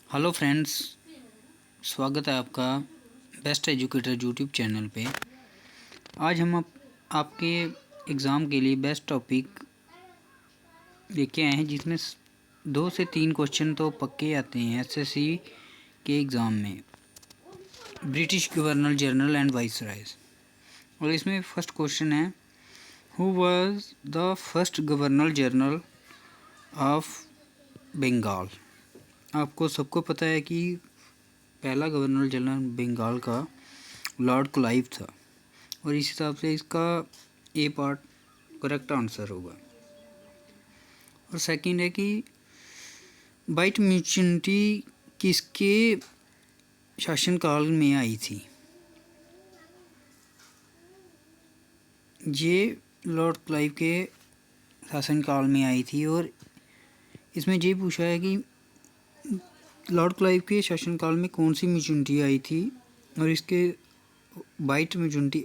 Hello friends, स्वागत है आपका बेस्ट एजुकेटर यूट्यूब चैनल पे। आज हम आपके एग्ज़ाम के लिए बेस्ट टॉपिक लेके आए हैं, जिसमें 2 से 3 क्वेश्चन तो पक्के आते हैं एसएससी के एग्ज़ाम में। British governor general and viceroys. और इसमें फर्स्ट क्वेश्चन है, who was the first governor general of Bengal. आपको सबको पता है कि पहला गवर्नर जनरल बंगाल का लॉर्ड क्लाइव था, और इस हिसाब से इसका ए पार्ट करेक्ट आंसर होगा। और सेकंड है कि वाइट म्यूचुनिटी किसके शासनकाल में आई थी। ये लॉर्ड क्लाइव के शासनकाल में आई थी, और इसमें ये पूछा है कि लॉर्ड क्लाइव के शासनकाल में कौन सी म्यूचुनिटी आई थी, और इसके वाइट म्यूचुनिटी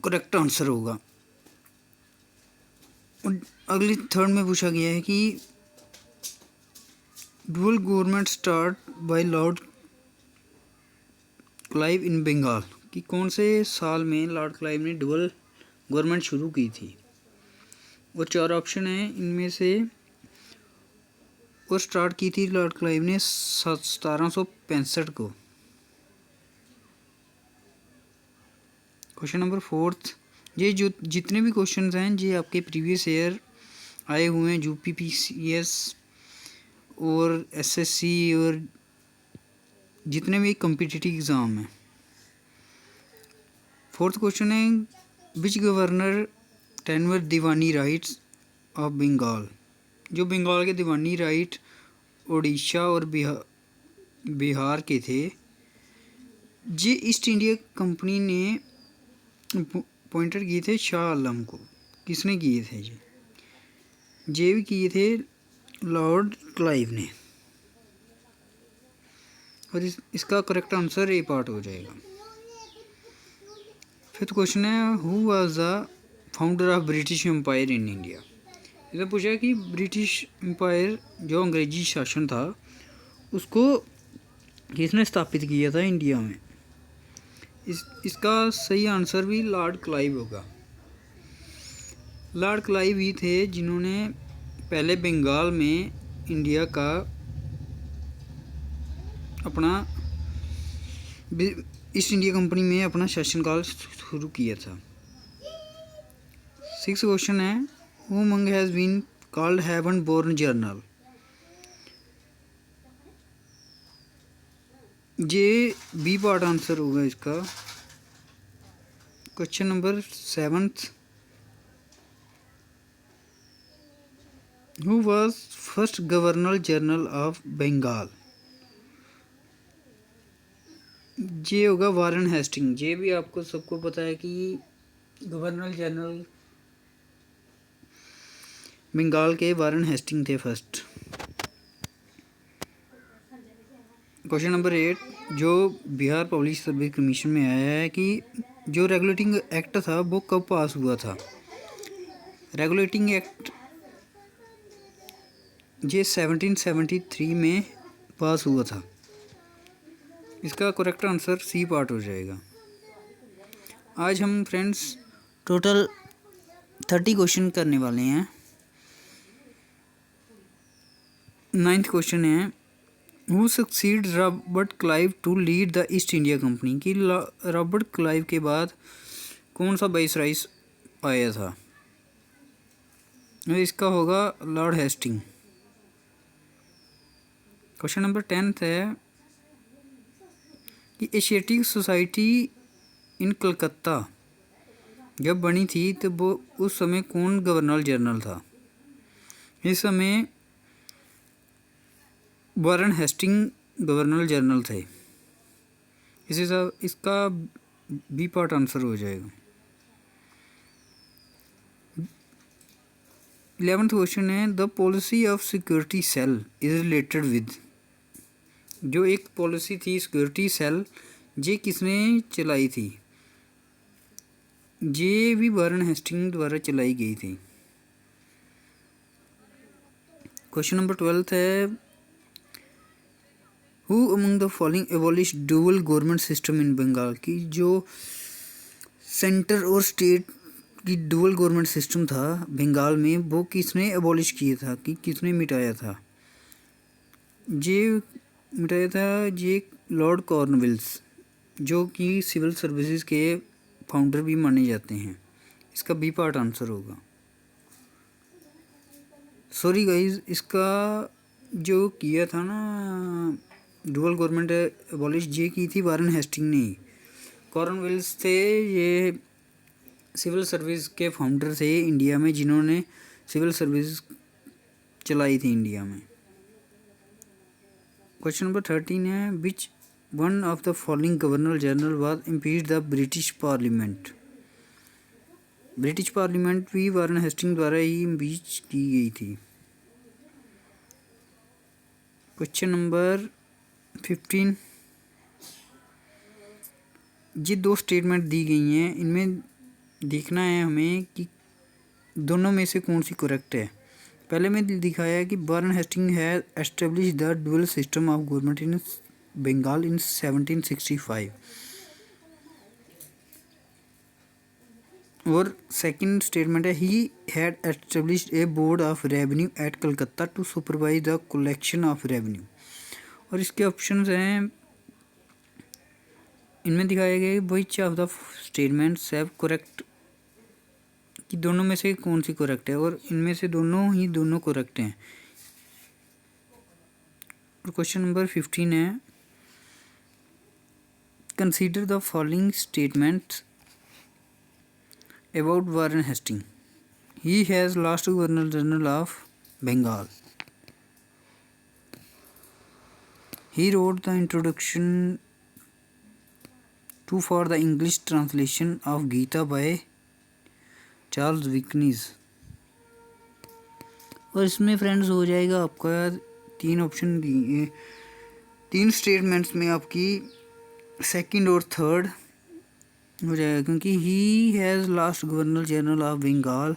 करेक्ट आंसर होगा। और अगली थर्ड में पूछा गया है कि dual government start by lord Clive in Bengal, कि कौन से साल में लॉर्ड क्लाइव ने डुअल गवर्नमेंट शुरू की थी। और 4 ऑप्शन है इनमें से, और स्टार्ट की थी लॉर्ड क्लाइव ने 1765 को। क्वेश्चन नंबर 4, ये जो जितने भी क्वेश्चन हैं ये आपके प्रीवियस ईयर आए हुए हैं, यूपीपीसीएस और एसएससी और जितने भी कॉम्पिटिटिव एग्ज़ाम हैं। 4th क्वेश्चन है, which governor tenure diwani rights of Bengal. जो बंगाल के दीवानी राइट उड़ीसा और बिहार के थे, ये ईस्ट इंडिया कंपनी ने पॉइंटर किए थे शाह आलम को। किसने किए थे ये भी किए थे लॉर्ड क्लाइव ने। और इसका करेक्ट आंसर ए पार्ट हो जाएगा। 5th क्वेश्चन है, who was the founder of British empire in India. इसमें पूछा है कि ब्रिटिश एम्पायर जो अंग्रेजी शासन था उसको किसने स्थापित किया था इंडिया में। इसका सही आंसर भी लॉर्ड क्लाइव होगा। लॉर्ड क्लाइव ही थे जिन्होंने पहले बंगाल में इंडिया का अपना ईस्ट इंडिया कंपनी में अपना शासनकाल शुरू किया था। 6th क्वेश्चन है, who among has been called heaven born general. ये बी पार्ट आंसर होगा इसका। Question number 7, who was first governor general of Bengal. ये होगा वारन हेस्टिंग। ये भी आपको सबको पता है कि गवर्नर जनरल बंगाल के वारन हेस्टिंग थे फर्स्ट। क्वेश्चन नंबर 8, जो बिहार पब्लिक सर्विस कमीशन में आया है कि जो रेगुलेटिंग एक्ट था वो कब पास हुआ था। रेगुलेटिंग एक्ट ये 1773 में पास हुआ था। इसका करेक्ट आंसर सी पार्ट हो जाएगा। आज हम फ्रेंड्स टोटल 30 क्वेश्चन करने वाले हैं। 9th क्वेश्चन है, who succeed Robert Clive to lead the East India company, कि रॉबर्ट क्लाइव के बाद कौन सा वाइसराय आया था। इसका होगा Lord Hasting. Question number 10th है कि एशियाटिक सोसाइटी इन कलकत्ता जब बनी थी तो वो उस समय कौन गवर्नर जनरल था। इस समय वारन हेस्टिंग गवर्नर जनरल थे। इसका बी पार्ट आंसर हो जाएगा। 11th क्वेश्चन है, the policy of security cell is related with. जो एक पॉलिसी थी सिक्योरिटी सेल, ये किसने चलाई थी। ये भी वारन हेस्टिंग द्वारा चलाई गई थी। क्वेश्चन नंबर 12 है, who among the following abolish dual government system in Bengal, की जो सेंटर और स्टेट की डुअल गवर्नमेंट सिस्टम था बंगाल में, वो किसने एबॉलिश किया था, कि किसने मिटाया था? ये मिटाया था ये लॉर्ड कॉर्नवालिस, जो कि सिविल सर्विसेज के फाउंडर भी माने जाते हैं। इसका बी पार्ट आंसर होगा। सॉरी गाइस, इसका जो किया था ना डुअल गवर्नमेंट एबॉलिश, ये की थी वारन हेस्टिंग ने। कॉर्नवालिस थे ये सिविल सर्विस के फाउंडर थे इंडिया में, जिन्होंने सिविल सर्विस चलाई थी इंडिया में। क्वेश्चन नंबर 13 है, which one of the following governor general was impeached the British parliament. British parliament भी वारन हेस्टिंग द्वारा ही इम्पीच की गई थी। क्वेश्चन नंबर 15, ये दो स्टेटमेंट दी गई हैं, इनमें देखना है हमें कि दोनों में से कौन सी करेक्ट है। पहले में दिखाया है कि वारन हेस्टिंग है establish the dual system of government in Bengal in 1765, और सेकंड स्टेटमेंट है he had established a board of revenue at Calcutta to supervise the collection of revenue. और इसके ऑप्शंस हैं, इनमें दिखाया गया है which of the statements have correct, कि दोनों में से कौन सी करेक्ट है, और इनमें से दोनों करेक्ट हैं। और क्वेश्चन नंबर 15 है, consider the following statements about Warren Hasting. He has last governor general of Bengal. He wrote the introduction to for the English translation of Gita by Charles Wilkins. और इसमें फ्रेंड्स हो जाएगा आपका 3 option दिए, 3 statements में आपकी second और third हो जाएगा, क्योंकि he has last governor general of Bengal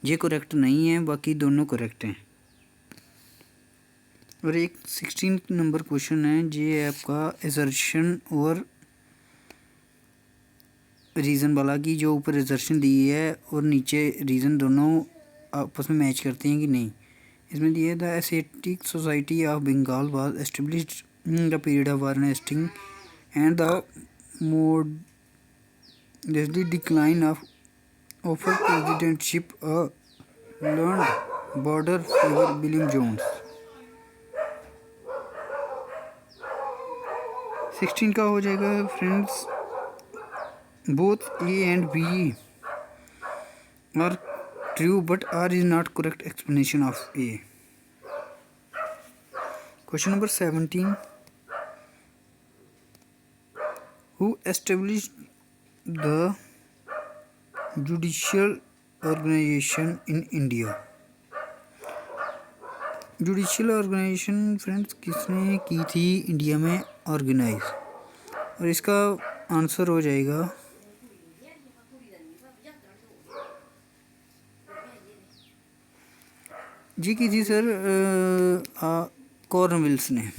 ये करेक्ट नहीं है, बाकी दोनों करेक्ट हैं। और एक 16 नंबर क्वेश्चन है, ये है आपका एसर्शन और रीज़न वाला, की जो ऊपर एसर्शन दी है और नीचे रीज़न दोनों आपस में मैच करते हैं कि नहीं। इसमें दिया the Asiatic society of Bengal was established in the period of Warren Hasting and the modestly decline of offer presidentship a learned border favour William Jones. 16 का हो जाएगा friends, both A and B are true but R is not correct explanation of A. Question number 17, who established the judicial organization in India? Judicial organisation friends किसने की थी India में organise, और इसका answer हो जाएगा जी की थी सर कॉर्नवालिस ने।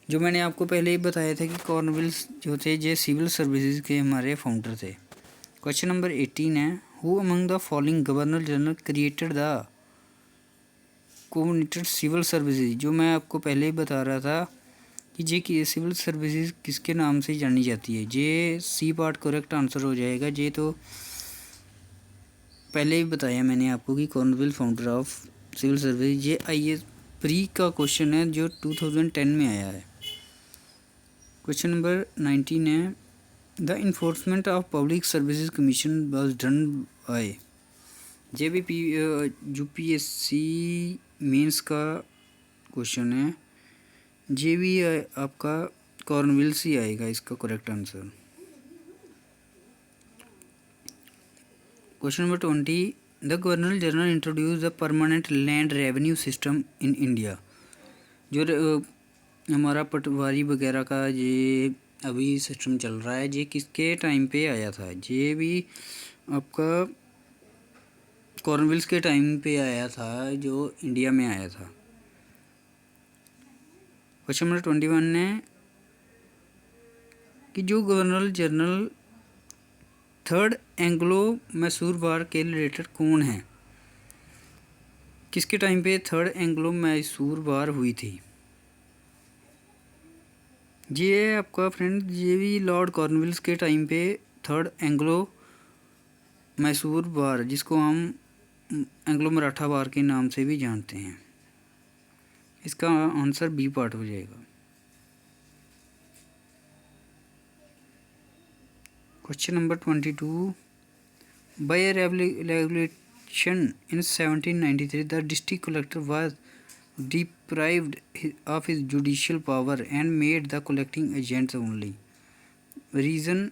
जो मैंने आपको पहले ही बताया था कि कॉर्नवालिस जो थे ये सिविल सर्विसेज के हमारे फाउंडर थे। क्वेश्चन नंबर 18 है, who among the following governor general created the coordinated civil services. जो मैं आपको पहले ही बता रहा था कि ये सिविल सर्विसेज किसके नाम से जानी जाती है, ये सी पार्ट करेक्ट आंसर हो जाएगा। ये तो पहले ही बताया मैंने आपको कि Cornwallis founder of civil service. ये IAS प्री का क्वेश्चन है जो 2010 में आया है। क्वेश्चन नंबर 19 है, the enforcement of public services commission was done by. ये भी UPSC मेंस का क्वेश्चन है, ये भी आपका कॉर्नवालिस ही आएगा इसका correct answer. Question number 20, the governor general introduce the permanent land revenue system in India. जो हमारा पटवारी वगैरह का ये अभी सिस्टम चल रहा है, ये किसके टाइम पे आया था? ये भी आपका कॉर्नवालिस के टाइम पे आया था, जो इंडिया में आया था। क्वेश्चन नंबर 21 है कि जो governor general third Anglo Mysore war के रिलेटेड कौन है, किसके टाइम पे थर्ड एंग्लो मैसूर वार हुई थी। ये आपका फ्रेंड ये भी लॉर्ड कॉर्नवालिस के टाइम पे थर्ड एंग्लो मैसूर वार, जिसको हम एंग्लो मराठा वार के नाम से भी जानते हैं। इसका आंसर बी पार्ट हो जाएगा। Question number 22 by a regulation in 1793 the district collector was deprived of his judicial power and made the collecting agents only. Reason,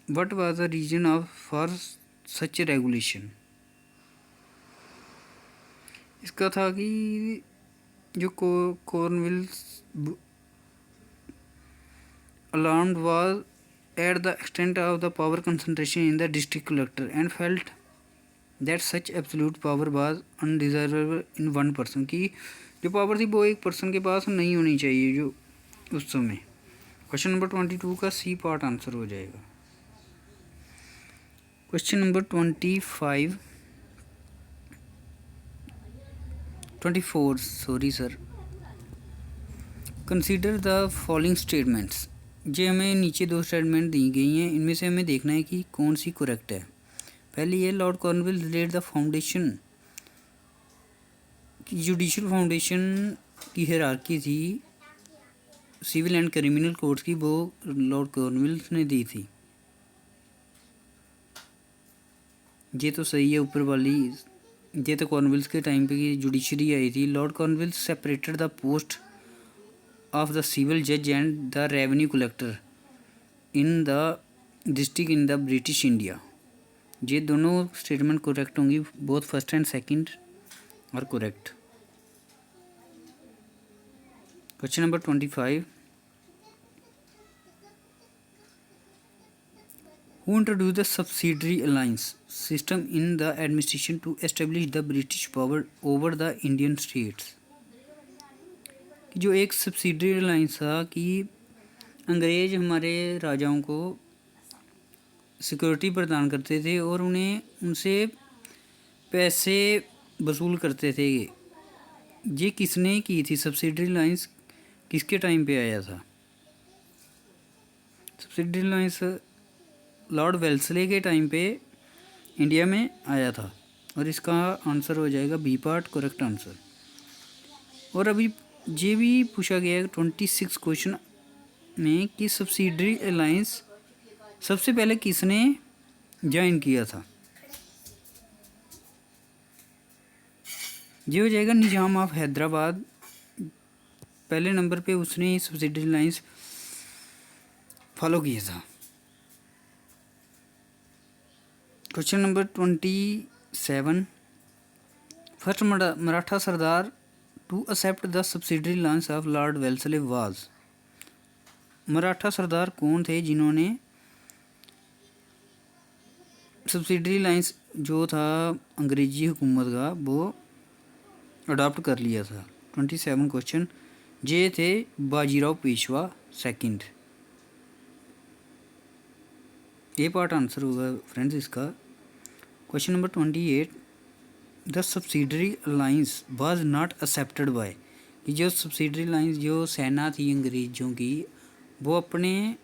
what was the reason for such a regulation? इसका था कि जो Cornwallis alarmed was at the extent of the power concentration in the district collector and felt that such absolute power was undesirable in one person, कि जो power थी वो एक person के पास नहीं होनी चाहिए जो उस समय। क्वेश्चन नंबर 22 का सी पार्ट आंसर हो जाएगा। Question number 24 sorry sir, consider the following statements. जो हमें नीचे दो स्टेटमेंट दी गई हैं, इनमें से हमें देखना है कि कौन सी करेक्ट है। पहली है lord Cornwallis laid the foundation, judicial foundation की हायरार्की थी सिविल एंड क्रिमिनल कोर्ट्स की, वो लॉर्ड कॉर्नवालिस ने दी थी। ये तो सही है ऊपर वाली, ये तो कॉर्नवालिस के टाइम पे की जुडिशरी आई थी। Lord Cornwallis separated the post of the civil जज and the revenue collector in the district in the British India. ये दोनों स्टेटमेंट करेक्ट होंगी, both first and second are correct. Question number 25 who introduce the subsidiary alliance system in the administration to establish the British power over the Indian states. कि जो एक subsidiary alliance था कि अंग्रेज हमारे राजाओं को सिक्योरिटी प्रदान करते थे और उन्हें उनसे पैसे वसूल करते थे। ये किसने की थी सब्सिडरी अलायंस, किसके टाइम पे आया था। सब्सिडरी अलायंस लॉर्ड वेल्सले के टाइम पे इंडिया में आया था और इसका आंसर हो जाएगा बी पार्ट करेक्ट आंसर। और अभी ये भी पूछा गया है 26 क्वेश्चन में कि सब्सिडरी अलायंस सबसे पहले किसने ज्वाइन किया था। ये हो जाएगा निजाम ऑफ हैदराबाद, पहले नंबर पे उसने ही सब्सिडरी अलायंस फॉलो किया था। Question number 27 first Maratha sardar to accept the subsidiary alliance of lord Wellesley was. Maratha सरदार कौन थे जिन्होंने सब्सिडरी अलायंस जो था अंग्रेजी हुकूमत का वो अडॉप्ट कर लिया था। 27 क्वेश्चन ये थे बाजीराव पेशवा सेकंड। ये पार्ट आंसर होगा फ्रेंड्स इसका। Question number 28 the subsidiary alliance was not accepted by, कि जो सब्सिडरी अलायंस जो सेना थी अंग्रेजों की वो अपने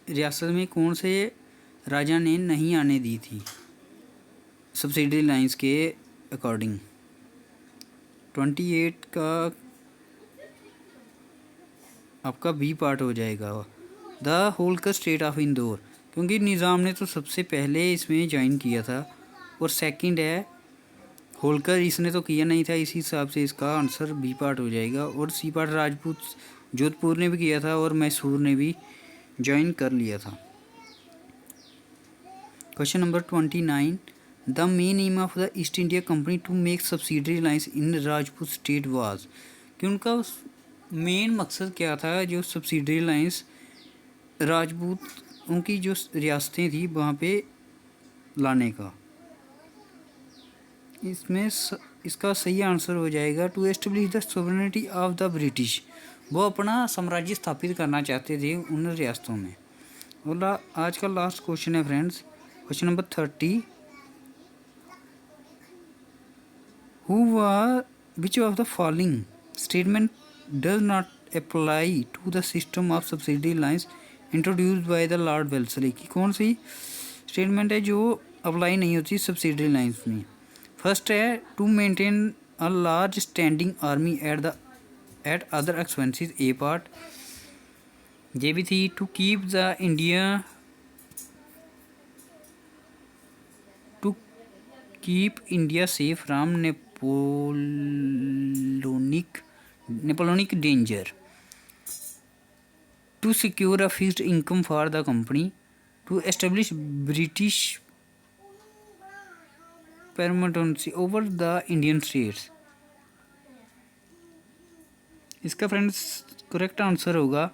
रियासत में कौन से राजा ने नहीं आने दी थी सब्सिडरी अलायंस के अकॉर्डिंग। 28 का आपका बी पार्ट हो जाएगा the Holkar state of Indore, क्योंकि निज़ाम ने तो सबसे पहले इसमें ज्वाइन किया था और सेकंड है होलकर, इसने तो किया नहीं था, इसी हिसाब से इसका आंसर बी पार्ट हो जाएगा। और सी पार्ट राजपूत जोधपुर ने भी किया था और मैसूर ने भी ज्वाइन कर लिया था। Question number 29 the main aim of the East India company to make subsidiary alliance in Rajput state was, कि उनका मेन मकसद क्या था जो सब्सिडरी अलायंस राजपूत उनकी जो रियासतें थी वहाँ पे लाने का। इसमें इसका सही आंसर हो जाएगा to establish the sovereignty of the British. वो अपना साम्राज्य स्थापित करना चाहते थे उन रियासतों में। और आज का लास्ट क्वेश्चन है friends, question number 30। Which of the following statement does not apply to the system of subsidy lines introduced by the Lord Wellesley? की कौन सी स्टेटमेंट है जो अप्लाई नहीं होती सब्सिडी लाइन्स में? फर्स्ट है to maintain a large standing army at other expenses, a part. ये भी थी to keep the India keep India safe from Napoleonic danger, to secure a fixed income for the company, to establish British permanency over the Indian states. इसका friends correct answer होगा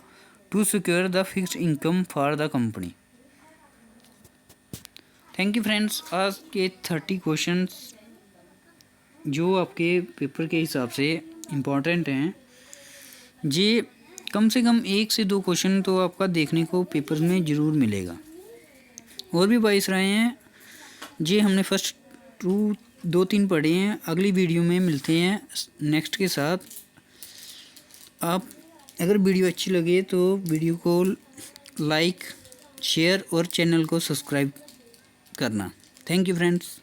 to secure the fixed income for the company. Thank you friends. आज के 30 questions जो आपके paper के हिसाब से important हैं, ये कम से कम 1 से 2 क्वेश्चन तो आपका देखने को पेपर में ज़रूर मिलेगा। और भी 22 रहे हैं, ये हमने फर्स्ट 2-3 पढ़े हैं। अगली वीडियो में मिलते हैं नेक्स्ट के साथ। आप अगर वीडियो अच्छी लगे तो वीडियो को लाइक, शेयर और चैनल को सब्सक्राइब करना। Thank you friends.